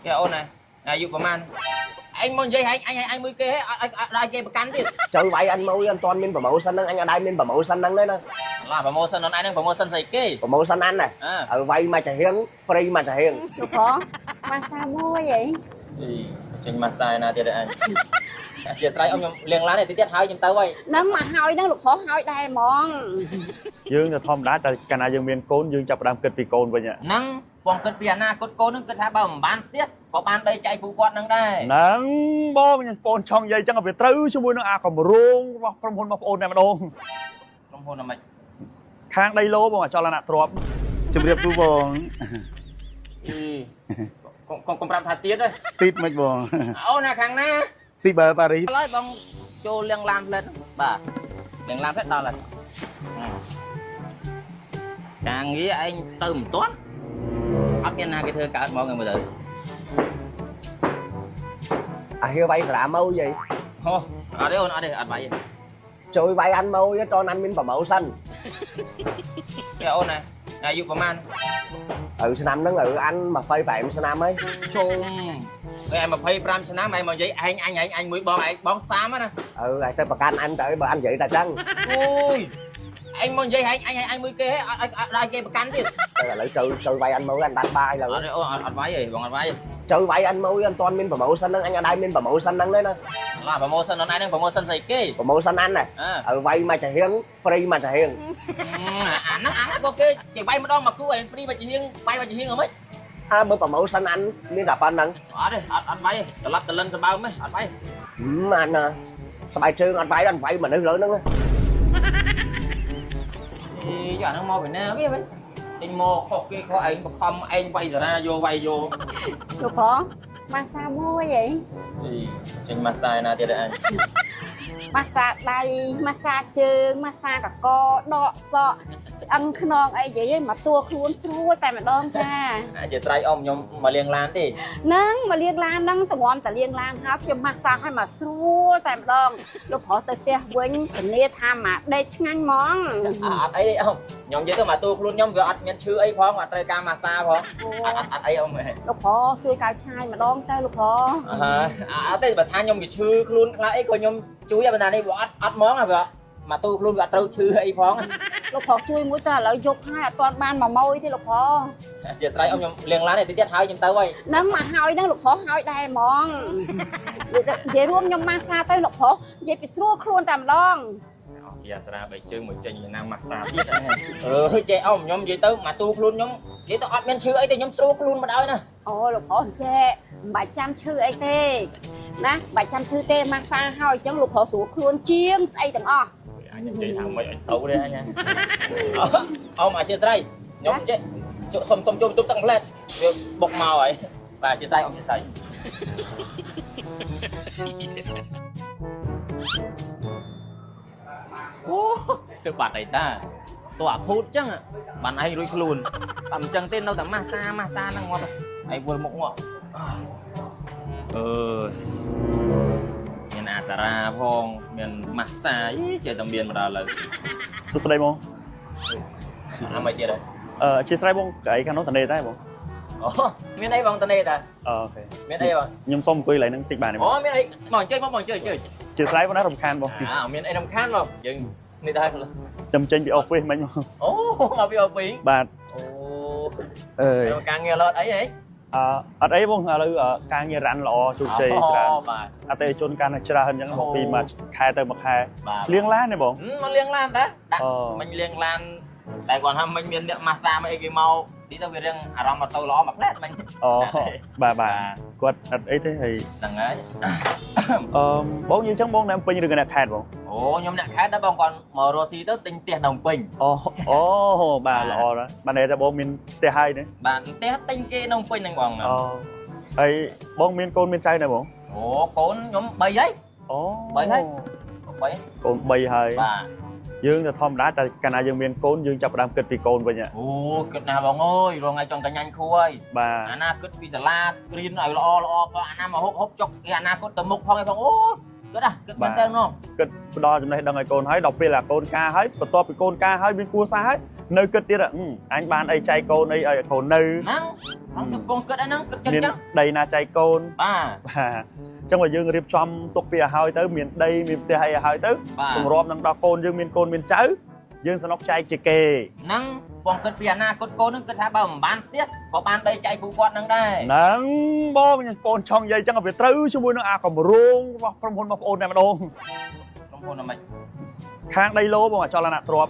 cái ôn nàyอายุประมาณ anh muốn dây anh mới kê ai kêประกันទៀត chơi vậy anh mau anh toàn mình bảo mẫu xanh anh ở đây mình bảo mẫu xanh nè là promotion nó ai đang promotion gì kê bảo mẫu xanh anh này ở vay mà trả hiến free mà trả hiến Được hả? Massage mua vậy? trình massage nàoទៀតanh chị trai ông liền lá này tiết hai chúng tao vậy Nâng mà hỏi nâng lục hổ hỏi đây mòn យើងទៅធម្មតាតែកាលណាយើងមានកូនយើងចាប់ផ្ដើមគិតពីកូនវិញ năng cònគិតពីអនាគតកូននឹងគិតថាបើមិនបានទៀតក៏បានដីចៃពូគាត់នឹងដែរ ហ្នឹងបងខ្ញុំកូនឆងនិយាយចឹងវាត្រូវជាមួយនឹងអាកម្រងរបស់ក្រុមហ៊ុនរបស់ប្អូនតែម្ដង ក្រុមហ៊ុនណាមិន ខាងដីឡូបងអចលនៈទ្របជំរាបសួរបង cònប្រាប់ថាទៀតទេ ទីតមិនបង អូនណាខាងណា ស៊ីបើប៉ារីស ឡើយបងចូលលៀងឡានផ្លេតបាទលៀងឡានផ្លេតដល់ហើយការងារឯងទៅមិនទាន់អត់មានណាគេធ្វើកើតមកហ្នឹងមើលទៅ à hiếu vay xả mâu vậy ហូអត់ទេអូនអត់ទេអត់បាយទេ chơi vay anh mâu với cho anh mình bảo mẫu xanh គេអូនណាអាយុប្រហែល ừ năm nó ừ anh mà phơi phạm năm ấy ជុំពេល25ឆ្នាំឯងមកនិយាយអញមួយបងសាមណា ừ lại tới bạc anh tới bờ anh vậy là trăng អូយអញមកនិយាយអញមួយគេអត់ឲ្យគេប្រកាន់ទៀត đây là lại chơi vay anh mâu anh đánh bay là អត់ទេអូនអត់បាយទេបងអត់បាយទេ chơi vay anh mâu anh toàn mình bảo mẫu xanh anh ở đây mình bảo mẫu xanh nè ឡា promotion nóឯង promotion ស្អីគេ bảo mẫu xanh anh này ừ vay mà trả hiến free mà trả hiến អាហ្នឹងក៏គេបាយម្ដងមកគូឯង free មកជាហៀងបាយមកជាហៀងអីមិន à bữa bảo mẫu xanh anh mình đạp anh nè អត់ទេអត់បាយទេត្រឡប់ទៅលិនសម្បើមទេអត់បាយ anh à sao bài trơn anh vay mà nó lớn nữa អីយ៉ាហ្នឹងមកពីណាវាវិញទិញមកខុសគេខុសឯងបខំឯងវាយសារាយកវាយយក Được hả? Massage mua vậy? ចេញ massage ណាទៀតអញ Massage đây, massage chân, massage cả co, đọ sọ ăn non ấy vậy mà tua khuôn xua tại mà đom cha ជាស្រ័យអ៊ំខ្ញុំមកលៀងឡានទេ Nâng mà liên lan nâng tụi ngòm ta liên lan hát cho massage hay mà xua tại mà đom Lúc họ tới tia quên tình nê tham mà đây chăng món អត់អីទេអ៊ំខ្ញុំនិយាយទៅមកទូខ្លួនខ្ញុំវាអត់មានឈឺអីផងអត់ត្រូវការ massage ផងអត់អីអ៊ំ Lúc họ tươi cao chai mà đom tay lúc họ អត់ទេបើថាខ្ញុំវាឈឺខ្លួនខ្លះអីក៏ខ្ញុំជួយតែបណ្ដានេះវាអត់ហ្មងវាមកទូខ្លួនវាអត់ត្រូវឈឺអីផង Lúc họ chui mũi ta lợi dục hai à toàn ban mà môi thì lúc họ ជាស្រ័យអ៊ំខ្ញុំលៀងឡាននេះទៀតហើយខ្ញុំទៅហើយ Nâng mà hỏi nâng lúc họ hỏi đây món Vậy luôn nhưng massage tay lúc họ vậy bị xua khuôn tạm đong ជាស្រាបីជើងមួយចេញណា massage ទៀតចេះអ៊ំខ្ញុំនិយាយទៅមកទូខ្លួនខ្ញុំនិយាយទៅអត់មានឈឺអីទេខ្ញុំស្រួលខ្លួនមកដល់ណា Ồ lục họ chê bà chăm chư ấy tê Nè bà chăm chư tê massage hỏi chẳng lục họ xuống khuôn chiếm ấy từng o អញនិយាយថាមិនអញទៅទេអញអ៊ំអាជាស្រ័យខ្ញុំចេះសុំចូលទុកទឹកផ្លែតវាបុកមកហើយបាទជាស្រ័យអ៊ំជាស្រ័យ អូទឹកបាត់អីតាតោះអាភូតចឹងបានឯងរួចខ្លួនតែមិនចឹងទេនៅតែម៉ាសាហ្នឹងងាប់ឯងវល់មុខងាប់អឺមានអាសារ៉ាផងមានម៉ាសាចេះតែមានមកដល់ឥឡូវ សួស្ដីបង អាមិនទៀតហើយ ជាស្រ័យបងកៅអីខាងនោះតនេតែបង អូមានអីបងតនេតា អូខេ មានអីបង ខ្ញុំសុំអង្គុយឡើងនឹងតិចបានទេបង អូមានអីមកអញ្ជើញមកអញ្ជើញ ជាស្រ័យបងណារំខានបង មានអីរំខានមកយើងនេះដែរ ខ្ញុំចេញពីអុកវិញមិញបង អូមកពីអូពី បាទ អូ អើយ ការងារឡតអីហ៎ អត់អីបងឥឡូវការងាររ៉ាន់ល្អជោគជ័យច្រើន បាទ អតិថិជនកាន់តែច្រើនអញ្ចឹងមកពីមួយខែទៅមួយខែលៀងឡានទេបង មកលៀងឡានតាដាក់មិញលៀងឡានតែគាត់ថាមិញមានអ្នកម៉ាស្តាមកអីគេមកទីទៅវារៀងអារម្មណ៍មកទៅល្អមកផ្លែតមិញ អូបាទគាត់អត់អីទេហើយ ហ្នឹងហើយ បងនិយាយចឹងបងនៅពេញឬក៏អ្នកខេត្តបង អូខ្ញុំអ្នកខេត្តដែរបងគាត់មករស់ស៊ីទៅទិញផ្ទះនៅពេញ អូបាទល្អដែរបាទតែបងមានផ្ទះហើយទេ បាទផ្ទះទិញគេនៅពេញហ្នឹងបង អូហើយបងមានកូនមានចៅដែរបង អូកូនខ្ញុំ3ហើយ អូ 3ហើយក ូន3ហើយ បាទ យើងទៅធម្មតាតែកាលណាយើងមានកូនយើងចាប់ផ្ដើមគិតពីកូនវិញ អូគិតណាបងអើយរងថ្ងៃចង់កញ្ញាញ់ខួយ បាទ អាណាគិតពីសាលារៀនឲ្យល្អផងអាណាមកហុកចុកគេអនាគតទៅមុខផងឯងផងអូ cứ đã cứ bên tên không គិតផ្ដល់ចំណេះដឹងឲ្យកូនហើយដល់ពេលអាកូនការហើយបន្ទាប់ពីកូនការហើយមានគួរសារហើយនៅគិតទៀតអញបានអីចែកកូនអីឲ្យកូននៅ nắng không chụp con cứ đã nắng cứ មាន chắc ដីណាចែកកូន ba បាទអញ្ចឹងបើយើងរៀបចំទុកពីឲ្យហើយទៅមានដីមានផ្ទះអីឲ្យទៅគម្រាមនឹងដល់កូនយើងមានកូនមានចៅយើងសំណុកចែកជាគេ nắng con cứ phía na cô nó cứ thả bao mà bán tiếc có bán đây chạy phụ quạt nắng đây ហ្នឹងបងខ្ញុំកូនឆុងនិយាយអញ្ចឹងវាត្រូវជាមួយនឹងអាកម្រងរបស់ក្រុមហ៊ុនបងប្អូនតែម្ដង không con là mày ខាងដីឡូបងអាចលនៈទ្រប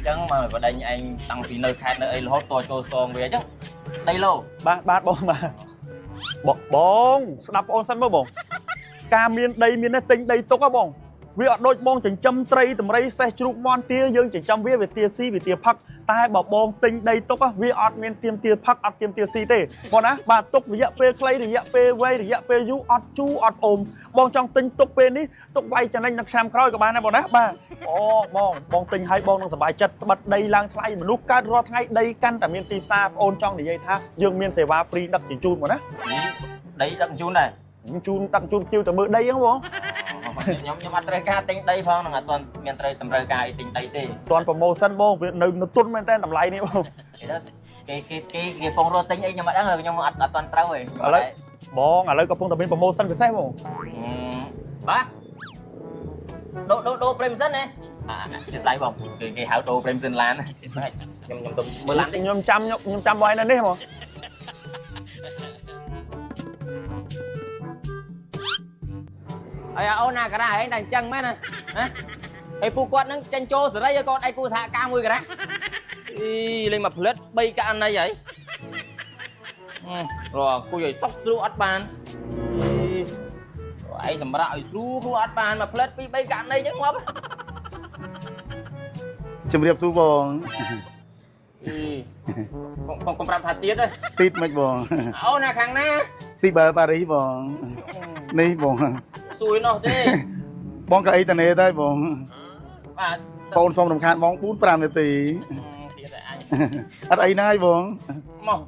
chẳng mà vào đây anh tăng phí nơi khác nơi hốt to cho son về chứ đây lô បាទបងបងស្ដាប់បងសិនមើលបងការមានដីមានតែទិញដីទុកហ៎បងវាអត់ដូចបងចិញ្ចឹមត្រីតម្រៃសេះជ្រូកមាន់ទាយើងចិញ្ចឹមវាទាស៊ីវាទាផឹកតែបើបងទិញដីទុកវាអត់មានទាផឹកអត់ទាស៊ីទេបងណាបាទទុករយៈពេលខ្លីរយៈពេលវែងរយៈពេលយូរអត់ជូរអត់អុំបងចង់ទិញទុកពេលនេះទុកវាយចំណេញនៅឆ្នាំក្រោយក៏បានដែរបងណាបាទបងទិញឲ្យបងនឹងសប្បាយចិត្តត្បិតដីឡើងថ្លៃមនុស្សកើតរាល់ថ្ងៃដីកាន់តែមានទីផ្សារបងអូនចង់និយាយថាយើងមានសេវាហ្វ្រីដឹកជញ្ជូនបងណា đấy đặng chun này ជូនដឹកជូនភ្ញៀវទៅមើលដីហ្នឹងបង nhóm ăn trai ca tính đây phong là toàn miền tây tầm rơi ca tính đây tê តន់ប្រម៉ូសិនបងវានៅទុនមែនតើតម្លៃនេះបង cái phong rô tính ấy nhưng mà đã rồi nhưng mà ăn toàn trâu rồi បងឥឡូវកំពុងតែមានប្រម៉ូសិនពិសេសបង bác đô prem dân này chết tay bông cái hảo đô prem dân lan nhầm tụm mưa lan đi ខ្ញុំចាំបងឯនៅនេះហ្មង ơi ô nè cái này anh đành chân mấy nè hay phu quạt nó chân trô rồi đây con ai cu thả ca mùi cái đó đi lên mặt lết bay cả anh này vậy rồi cô vậy sóc su ắt bàn rồi anh thầm đạo su ắt bàn mà lết bay cả anh đây chứ không ជំរាបសួរបង con làm thật tiết đây ទីតមិនបង ô nè khang na ស៊ីបើប៉ារីសបងនេះបង xui nó thế បងក៏អីតានេដែរបង bà បងសុំរំខានបង4 5នាទី tiết lại anh អត់អីណាយបង mong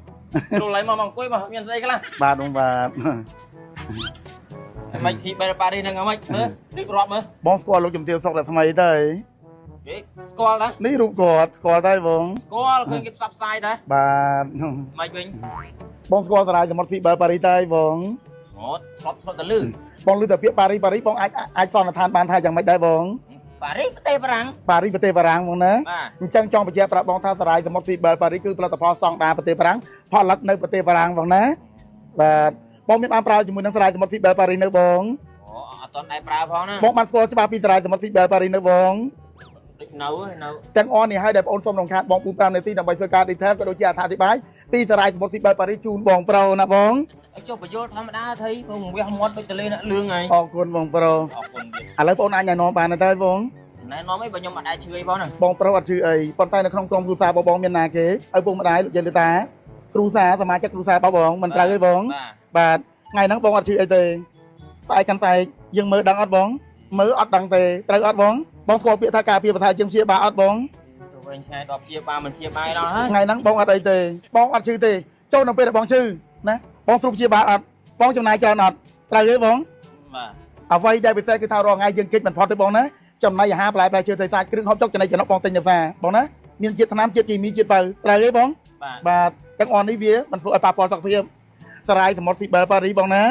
đồ lấy mà mong quay mà miền dây cái là បាទបងបាទ mày thì bây giờ bà đi nè ngắm mày đi rọp mà បងស្គាល់លោកជំទាវសុកតែថ្មីទេ con đó នេះរូបគាត់ស្គាល់តែបង con khơi cái sắp sai đấy បាទ mày bình បងស្គាល់តារាយសមុទ្រស៊ីបើប៉ារីសតែបង một sắp sắp từ lư បងឮតែពាក្យប៉ារីសបងអាចសន្និដ្ឋានបានថាយ៉ាងម៉េចដែរបង bà đi tê bà răng ប៉ារីសប្រទេសបារាំងបងណា bà អញ្ចឹងចង់បញ្ជាក់ប្រាប់បងថាតារាយសមុទ្រស៊ីបើប៉ារីសគឺផលិតផលស្តង់ដារប្រទេសបារាំងផលិតនៅប្រទេសបារាំងបងណាបាទបងមានបានប្រើជាមួយនឹងតារាយសមុទ្រស៊ីបើប៉ារីសនៅបង toàn đại pra phong nè បងបានស្គាល់ច្បាស់ពីតារាយសមុទ្រស៊ីបើប៉ារីសនៅបង định nấu hay nấu ទាំងអស់នេះហើយដែលបងអូនសូមរំខានបង5នាទីដើម្បីធ្វើការ detail ក៏ដូចជាអត្ថាធិប្បាយពីតារាយសមុទ្រស៊ីបើប៉ារីសជូនបងប្រុសណាបង ấy cho bà vô thăm đã thấy không biết không mót bây giờ lên lương này អរគុណបងប្រុស con biết ឥឡូវបងអាចណែនាំបានទេបង này nó mấy bà nhom mà đại chơi phong nè បងប្រុសអត់ឈឺអីប៉ុន្តែនៅក្នុងក្រុមគ្រួសារបងមានណាគេឪពុកម្ដាយលោកយាយលោកតាគ្រួសារសមាជិកគ្រួសារបងមិនត្រូវទេបង bà បាទថ្ងៃហ្នឹងបងអត់ឈឺអីទេស្អែកកាន់តែយើងមើលដឹងអត់បងមើលអត់ដឹងទេត្រូវអត់បងបងស្គាល់ពាក្យថាការពារបថាជាងព្យាបាលអត់បង rồi ngày đọc chia ba mình chia bay đó hết ថ្ងៃហ្នឹងបងអត់អីទេបងអត់ឈឺទេចូលនៅពេលដែលបងឈឺណាបងស្រុបព្យាបាលអត់បងចំណាយច្រើនអត់ត្រូវទេបង bà អ្វីដែលពិសេសគឺថារាល់ថ្ងៃយើងគេចមិនផុតទេបងណាចំណីអាហារបន្លែជឿទៅសាច់គ្រឿងហូបចុកចំណីចំណុកបងទិញនៅផ្សារបងណាមានជាតិថ្នាំជាតិគីមីជាតិបើត្រូវទេបង bà បាទទាំងអស់នេះវាមិនធ្វើឲ្យប៉ះពាល់សុខភាពសារាយសមុទ្រស៊ីបែលប៉ារីបងណា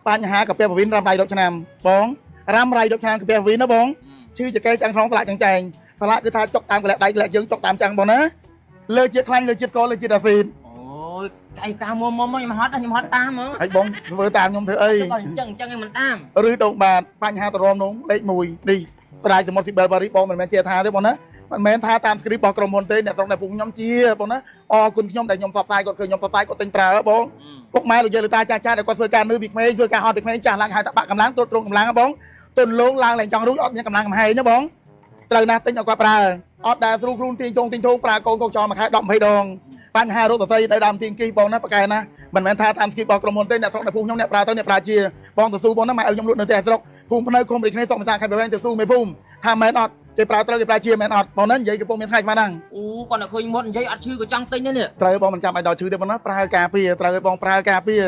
បញ្ហាកាពះពវិនរ៉ាំរៃ10ឆ្នាំបងរ៉ាំរៃ10ឆ្នាំកាពះពវិនណាបងឈឺចកេះចាំងក្នុងស្លាកចង្ចែងស្លាកគឺថាចុកតាមកលៈដៃកលៈជើងចុកតាមចាំងបងណាលើជាតិខ្លាញ់លើជាតិស្ករលើជាតិអាស៊ីត ôi cái cao mua nhưng mà hót tam mà ហើយបងធ្វើតាមខ្ញុំធ្វើអី chân chân mình tam ឬដងបាទបញ្ហាតរមនោះលេខ1នេះស្រាយសមុទ្រស៊ីបែលប៉ារីបងមិនមែនជាថាទេបងណាមិនមែនថាតាម script របស់ក្រុមហ៊ុនទេអ្នកស្រុកតែពុកខ្ញុំជាបងណាអរគុណខ្ញុំដែលខ្ញុំសបផ្សាយគាត់ឃើញខ្ញុំសបផ្សាយគាត់ទិញប្រើបងពុកម៉ែលោកយាយលោកតាចាស់ចាស់ដែលគាត់ធ្វើការនៅពីក្មេងធ្វើការហត់ពីក្មេងចាស់ឡើងហៅថាបាក់កម្លាំងទ្រង់កម្លាំងបងទុនលងឡើងឡើងចង់រួចអត់មានកម្លាំងកំហែងទេបងត្រូវណាស់ទិញឲ្យគាត់ប្រើអត់ដែលស្រួលខ្លួនទាញទងប្រើកូនកោចោមួយខែ10 20ដងបញ្ហារោគសរសៃនៅដើមទៀងគីបងណាប្រកែណាមិនមែនថាតាម script របស់ក្រុមហ៊ុនទេអ្នកស្រុកតែពុកខ្ញុំអ្នកប្រើទៅអ្នកប្រើជាបងទៅស៊ូបងណាម៉ែឲ្យខ្ញុំលក់នៅផ្ទះស្រុកភូមិភ្នៅឃុំរាជគ្នាសុកមសាខេត្តបរវែងទៅស៊ូមេភូមិថាមែនអត់ គេប្រើត្រូវគេប្រើជាមែនអត់បងណានិយាយកំពុងមានថ្ងៃស្មានហ្នឹង អូគាត់តែឃើញមាត់និយាយអត់ឈឺក៏ចង់ទិញដែរនេះ ត្រូវបងមិនចាំឲ្យដល់ឈឺទេបងណាប្រើការពារត្រូវឲ្យបងប្រើការពារ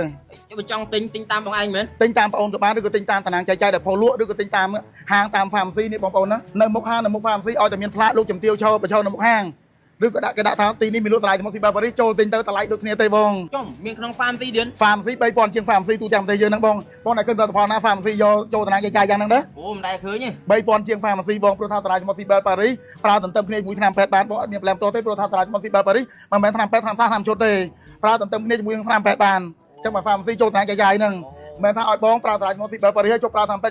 បើចង់ទិញតាមបងឯងមែន ទិញតាមបងអូនក៏បានឬក៏ទិញតាមតារាងចែកចាយដែលផុសលក់ឬក៏ទិញតាមហាងតាម pharmacy នេះបងប្អូនណានៅមុខហាងនៅមុខ pharmacy ឲ្យតែមានផ្លាកលោកជំទាវឈរប្រឈរនៅមុខហាងឬក៏គេដាក់ថាទីនេះមានលក់សារាយសមុទ្រទីបាប៉ារីចូលទិញទៅតម្លៃដូចគ្នាទេបង ចំមានក្នុង pharmacy ទៀត pharmacy 3000ជាង pharmacy ទូទាំងប្រទេសយើងហ្នឹងបងតែគិតផលិតផលណា pharmacy យកចូលតារាងចែកចាយយ៉ាងហ្នឹងដែរ អូមិនដែលឃើញទេ 3000ជាង pharmacy បងព្រោះថាសារាយសមុទ្រទីបាប៉ារីប្រើទន្ទឹមគ្នាជាមួយថ្នាំពេទ្យបានបងអត់មានប្រឡែមតទេព្រោះថាសារាយសមុទ្រទីបាប៉ារីមិនមែនថ្នាំពេទ្យថ្នាំសាស្ត្រថ្នាំឈុតទេប្រើទន្ទឹមគ្នាជាមួយនឹងថ្នាំពេទ្យបានអញ្ចឹងមក pharmacy ចូលតារាងចែកចាយហ្នឹងមិនថាឲ្យបងប្រើសារាយសមុទ្រទីបាប៉ារីឲ្យចូលប្រើថ្នាំពេទ្យ